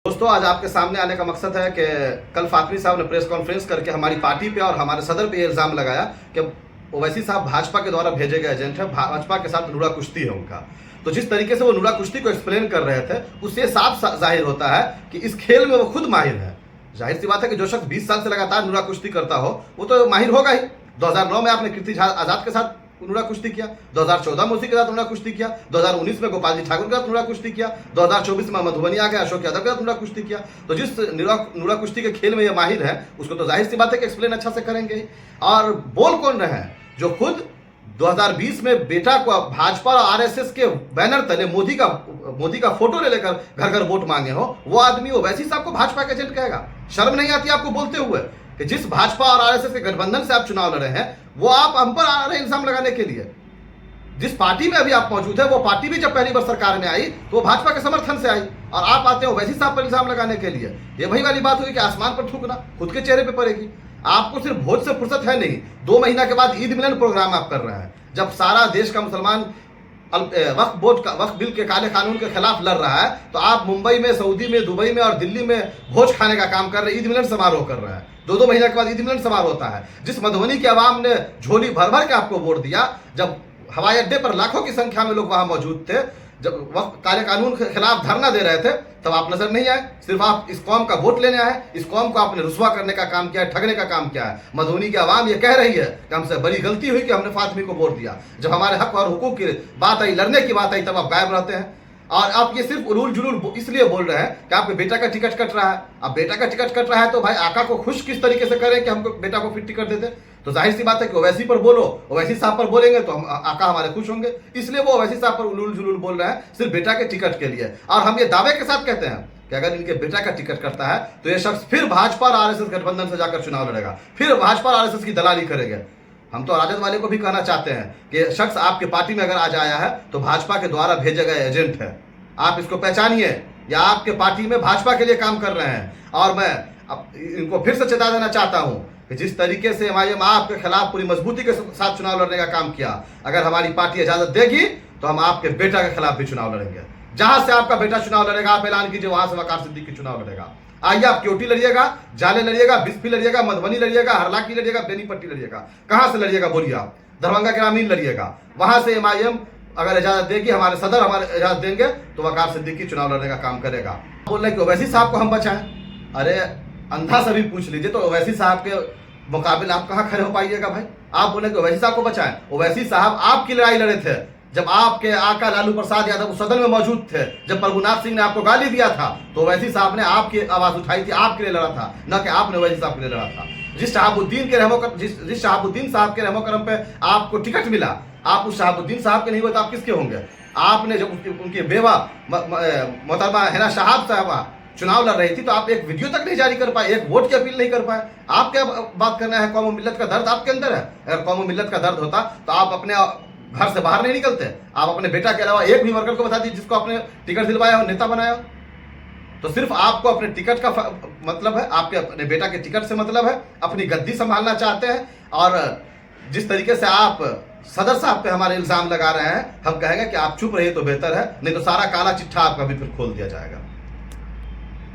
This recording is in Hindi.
दोस्तों, आज आपके सामने आने का मकसद है कि कल फातमी साहब ने प्रेस कॉन्फ्रेंस करके हमारी पार्टी पे और हमारे सदर पे इल्ज़ाम लगाया कि ओवैसी साहब भाजपा के द्वारा भेजे गए एजेंट है, भाजपा के साथ नूरा कुश्ती है उनका। तो जिस तरीके से वो नूरा कुश्ती को एक्सप्लेन कर रहे थे, उससे साफ जाहिर होता है कि इस खेल में वो खुद माहिर है। जाहिर सी बात है कि जो शख्स 20 साल से लगातार नूरा कुश्ती करता हो वो तो माहिर होगा ही। 2009 में आपने कीर्ति आजाद के साथ नूरा कुश्ती किया, 2014 में उसी के साथ नूरा कुश्ती किया, 2019 में गोपाल जी ठाकुर के साथ नूरा कुश्ती किया, 2024 में मधुबनी आ गया अशोक यादव के साथ नूरा कुश्ती किया। तो जिस नूरा कुश्ती के खेल में ये माहिर है, उसको तो जाहिर सी बात है कि एक्सप्लेन अच्छा से करेंगे। और बोल कौन रहे हैं? जो खुद 2020 में बेटा को भाजपा और आरएसएस के बैनर तले मोदी का फोटो ले लेकर घर घर वोट मांगे हो, वो आदमी ओवैसी साहब को भाजपा के एजेंट कहेगा? शर्म नहीं आती आपको बोलते हुए कि जिस भाजपा और आरएसएस के गठबंधन से आप चुनाव लड़े हैं, वो आप हम पर आ रहे हैं इल्जाम लगाने के लिए। जिस पार्टी में अभी आप मौजूद है, वो पार्टी भी जब पहली बार सरकार में आई तो वो भाजपा के समर्थन से आई, और आप आते हैं ओवैसी साहब पर इल्जाम लगाने के लिए। ये वही वाली बात हुई कि आसमान पर थूकना खुद के चेहरे पे पड़ेगी। आपको सिर्फ भोज से फुर्सत है नहीं, 2 महीना के बाद ईद मिलन प्रोग्राम आप कर रहे हैं, जब सारा देश का मुसलमान वक्फ बिल के काले कानून के खिलाफ लड़ रहा है, तो आप मुंबई में, सऊदी में, दुबई में और दिल्ली में भोज खाने का काम कर रहे हैं, ईद मिलन समारोह कर रहे हैं। 2 महीने के बाद ईद मिलन समारोह होता है। जिस मधुबनी की आवाम ने झोली भर भर के आपको वोट दिया, जब हवाई अड्डे पर लाखों की संख्या में लोग वहां मौजूद थे, जब वक्त काले कानून के खिलाफ धरना दे रहे थे, तब आप नजर नहीं आए। सिर्फ आप इस कौम का वोट लेने आए, इस कौम को आपने रुस्वा करने का काम किया है, ठगने का काम किया है। मधुबनी की आवाम ये कह रही है कि हमसे बड़ी गलती हुई कि हमने फातिमी को वोट दिया। जब हमारे हक और हुकूक की बात आई, लड़ने की बात आई, तब आप गायब रहते हैं। और आप ये सिर्फ उलूल जुलूल इसलिए बोल रहे हैं कि आपके बेटा का टिकट कट रहा है। अब बेटा का टिकट कट रहा है तो भाई आका को खुश किस तरीके से करें कि हमको बेटा को फिर टिकट दे दे? तो जाहिर सी बात है कि ओवैसी पर बोलो, ओवैसी साहब पर बोलेंगे तो हम आका हमारे खुश होंगे, इसलिए वो ओवैसी साहब पर उलूल जुलूल बोल रहे हैं सिर्फ बेटा के टिकट के लिए। और हम ये दावे के साथ कहते हैं कि अगर इनके बेटा का टिकट कटता है तो ये शख्स फिर भाजपा और आरएसएस गठबंधन से जाकर चुनाव लड़ेगा, फिर भाजपा और आरएसएस की दलाली करेंगे। हम तो राजद वाले को भी कहना चाहते हैं कि शख्स आपके पार्टी में अगर आज आया है तो भाजपा के द्वारा भेजे गए एजेंट है। आप इसको पहचानिए, या आपके पार्टी में भाजपा के लिए काम कर रहे हैं। और मैं इनको फिर से चेता देना चाहता हूं कि जिस तरीके से एमआईएम आपके खिलाफ पूरी मजबूती के साथ चुनाव लड़ने का काम किया, अगर हमारी पार्टी इजाजत देगी तो हम आपके बेटा के खिलाफ भी चुनाव लड़ेंगे। जहां से आपका बेटा चुनाव लड़ेगा, आप ऐलान कीजिए, वहां से वकार सिद्दीकी चुनाव लड़ेगा। आइए, आप क्योटी लड़िएगा, जाले लड़िएगा, बिस्फी लड़िएगा, मधुबनी लड़िएगा, हरलाकी लड़िएगा, बेनीपट्टी लड़िएगा। कहां से लड़िएगा बोलिए? आप दरभंगा ग्रामीण लड़िएगा। वहां से एमआईएम अगर इजाजत देगी, हमारे सदर हमारे इजाजत देंगे तो वकार सिद्दीकी चुनाव लड़ने का काम करेगा। बोल रहे कि ओवैसी साहब को हम बचाएं। अरे अंधा से भी पूछ लीजिए तो ओवैसी साहब के मुकाबले आप कहां खड़े हो पाइएगा भाई? आप बोले कि ओवैसी साहब को बचाएं। ओवैसी साहब आपकी लड़ाई लड़े थे जब आपके आका लालू प्रसाद यादव सदन में मौजूद थे। जब प्रभुनाथ सिंह ने आपको गाली दिया था तो ओवैसी साहब ने आपकी आवाज उठाई थी, आपके लिए लड़ा था, न कि आपने ओवैसी साहब के लिए लड़ा था। जिस शहाबुद्दीन साहब के रहमो करम पे आपको टिकट मिला, आप उस शहाबुद्दीन साहब के नहीं हुए तो आप किसके होंगे? आपने जब उनकी बेवा मोहतरमा हिना शहाब साहबा चुनाव लड़ रही थी तो आप एक वीडियो तक नहीं जारी कर पाए, एक वोट की अपील नहीं कर पाए। आप क्या बात करना है? कौम मिल्लत का दर्द आपके अंदर है। अगर कौम मिल्लत का दर्द होता तो आप अपने घर से बाहर नहीं निकलते। आप अपने बेटा के अलावा एक भी वर्कर को बता दीजिए जिसको आपने टिकट दिलवाया हो, नेता बनाया हो। तो सिर्फ आपको अपने टिकट का मतलब है, आपके अपने बेटा के टिकट से मतलब है, अपनी गद्दी संभालना चाहते हैं। और जिस तरीके से आप सदर साहब पे हमारे इल्जाम लगा रहे हैं, हम कहेंगे कि आप चुप रहिए तो बेहतर है, नहीं तो सारा काला चिट्ठा आपका भी फिर खोल दिया जाएगा।